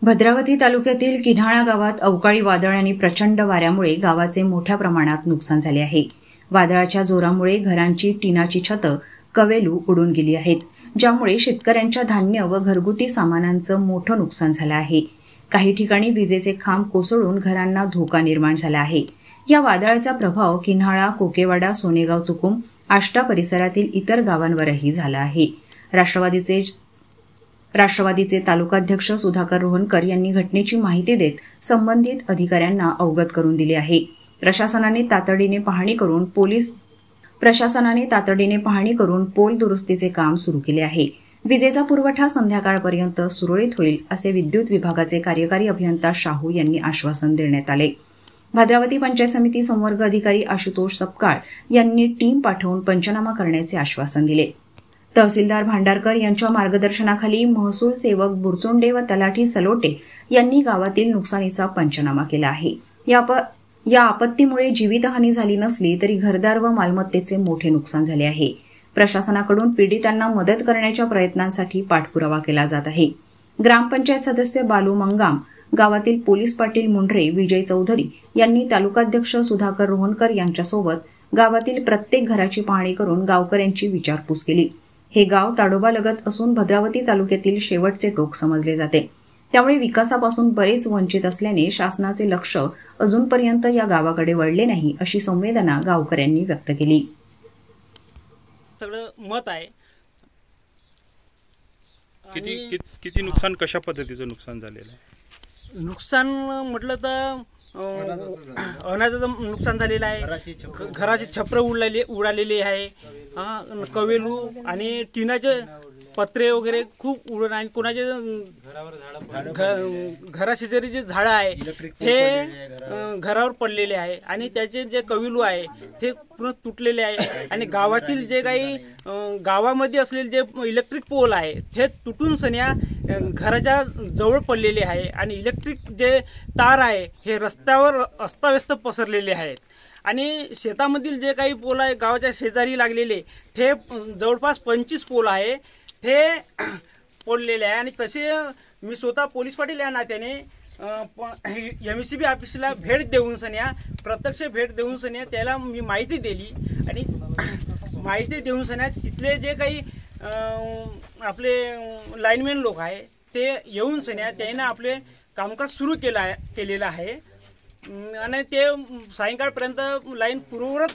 भद्रावती तालुक्यातील किन्हाळा गावात अवकाळी वादळ आणि प्रचंड वाऱ्यामुळे गावाचे मोठ्या प्रमाणात नुकसान झाले आहे। वादळाच्या जोरामुळे घरांची टिनाची छतं कवेलू उडून गेली आहेत, ज्यामुळे शेतकऱ्यांच्या धान्य व घरगुती सामानांचं मोठं नुकसान झालं आहे। काही ठिकाणी विजेचे खांब कोसळून घरांना धोका निर्माण झाला आहे। या वादळाचा प्रभाव किन्हाळा, कोकेवाडा, सोनेगाव, तुकुम, आष्टा परिसरातील इतर गावांवरही झाला आहे। राष्ट्रवादीचे तालुकाध्यक्ष सुधाकर रोहनकर यांनी घटनेची माहिती देत संबंधित अधिकाऱ्यांना अवगत करून दिले आहे। प्रशासनाने तातडीने पाहणी करून पोल दुरुस्तीचे काम सुरू केले आहे। विजेचा पुरवठा संध्याकाळपर्यंत सुरळीत होईल असे विद्युत विभागाचे कार्यकारी अभियंता शाहू यांनी आश्वासन देण्यात आले। भद्रावती पंचायत समिती संवर्ग अधिकारी आशुतोष सपकाळ यांनी टीम पाठवून पंचनामा करण्याचे आश्वासन दिले। तहसीलदार भांडारकर यांच्या मार्गदर्शनाखाली महसूल सेवक बुरचुंडे व तलाठी सलोटे यांनी गावातील नुकसानीचा पंचनामा केला आहे। या आपत्तीमुळे जीवितहानी झाली नसली तरी घरदार व मालमत्तेचे मोठे नुकसान झाले आहे। प्रशासनाकडून पीडितांना मदत करण्याच्या प्रयत्नांसाठी पाठपुरावा केला जात आहे। ग्रामपंचायत सदस्य बालू मंगाम, गावातील पोलीस पाटील मुंढरे, विजय चौधरी यांनी तालुकाध्यक्ष सुधाकर रोहनकर यांच्यासोबत गावातील प्रत्येक घराची पाहणी करून गावकऱ्यांची विचारपूस केली। हे गाव ताडोबालगत असून भद्रावती तालुक्यातील शेवटचे टोक समजले जाते, त्यामुळे विकासापासून बरेच वंचित असल्याने शासनाचे लक्ष अजूनपर्यंत या गावाकडे वळले नाही, अशी संवेदना गावकऱ्यांनी व्यक्त केली। सगळं मत आहे। किती नुकसान, कशा पद्धतीचं नुकसान झालेलं आहे? नुकसान म्हटलं तर अनाजाचं नुकसान झालेलं आहे। घराचे छप्र उडालेले आहे, कवेलू आणि टिनाचे पत्रे वगैरे खूप उडून, आणि कोणाचे घराशेजारी जे झाडं आहे ते घरावर पडलेले आहे आणि त्याचे जे कवेलू आहे ते पूर्ण तुटलेले आहे। आणि गावातील जे काही गावामध्ये असलेले जे इलेक्ट्रिक पोल आहे ते तुटून सन्या घराच्या जवळ पडलेले आहे आणि इलेक्ट्रिक जे तार आहे हे रस्त्यावर अस्ताव्यस्त पसरलेले आहेत। आणि शेतामधील जे काही पोल आहे गावाच्या शेजारी लागलेले ते जवळपास 25 पोल आहे ते पडलेले आहे। आणि तसे मी स्वतः पोलीस पाटील या नात्याने MSCB ऑफिसला प्रत्यक्ष भेट देऊन सन्या त्याला मी माहिती दिली आणि माहिती देऊन सन्या तिथले जे काही आपले लाईनमॅन लोक आहे ते येऊन सन्या त्याने आपले कामकाज सुरू केलेलं आहे आणि ते सायंकाळपर्यंत लाईन पूर्ववत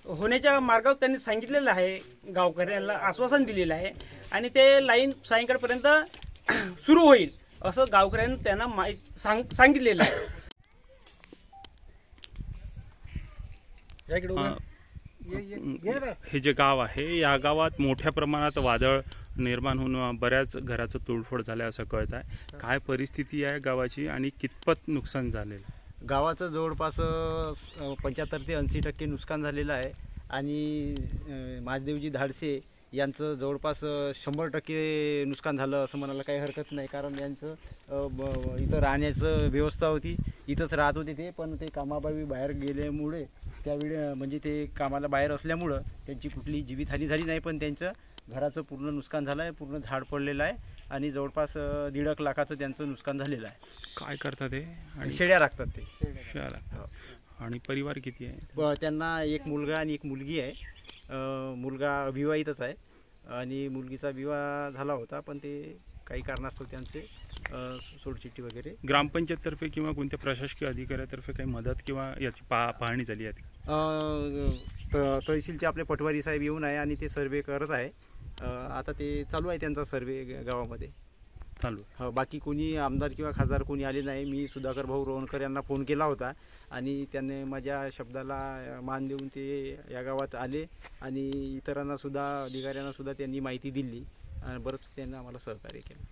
होण्याच्या मार्गावर त्यांनी सांगितलेलं आहे, गावकऱ्यांना आश्वासन दिलेलं आहे आणि ते लाईन सायंकाळपर्यंत सुरू होईल असं गावकऱ्यांनी त्यांना सांगितलेलं आहे। हे जे गाव आहे या गावात मोठ्या प्रमाणात वादळ निर्माण होऊन बऱ्याच घराचं तोडफोड झालं असं कळत आहे। काय परिस्थिती आहे गावाची आणि कितपत नुकसान झालेलं? गावाचं जवळपास 75 ते 80% नुकसान झालेलं आहे आणि महादेवजी धाडसे यांचं जवळपास 100% नुकसान झालं असं म्हणायला काही हरकत नाही, कारण यांचं इथं राहण्याचं व्यवस्था होती, इथंच राहत होते ते, पण ते कामाबाबी बाहेर गेल्यामुळे त्यावेळी म्हणजे ते कामाला बाहेर असल्यामुळं त्यांची कुठली जीवितहानी झाली नाही, पण त्यांचं घराचं पूर्ण नुकसान झालं आहे, पूर्ण झाड पडलेलं आहे आणि जवळपास 1.5 लाखाचं त्यांचं नुकसान झालेलं आहे। काय करतात ते? आणि शेळ्या राखतात ते। आणि परिवार किती आहे? त्यांना एक मुलगा आणि एक मुलगी आहे। मुलगा विवाहितच आहे आणि मुलगीचा विवाह झाला होता, पण ते काही कारणास्तव त्यांचे सोडचिठ्ठी वगैरे। ग्रामपंचायततर्फे किंवा कोणत्या प्रशासकीय अधिकाऱ्यातर्फे काही मदत किंवा याची पाहणी झाली आहे? तहसीलचे आपले पटवारी साहेब येऊन आहे आणि ते सर्वे करत आहे। आता ते चालू आहे त्यांचा सर्वे गावामध्ये चालू। हो, बाकी कोणी आमदार किंवा खासदार कोणी आले नाही। मी सुधाकर भाऊ रोहनकर यांना फोन केला होता आणि त्यांनी माझ्या शब्दाला मान देऊन ते या गावात आले आणि इतरांना सुद्धा, अधिकाऱ्यांना सुद्धा त्यांनी माहिती दिली आणि बरंच त्यांनी आम्हाला सहकार्य केलं।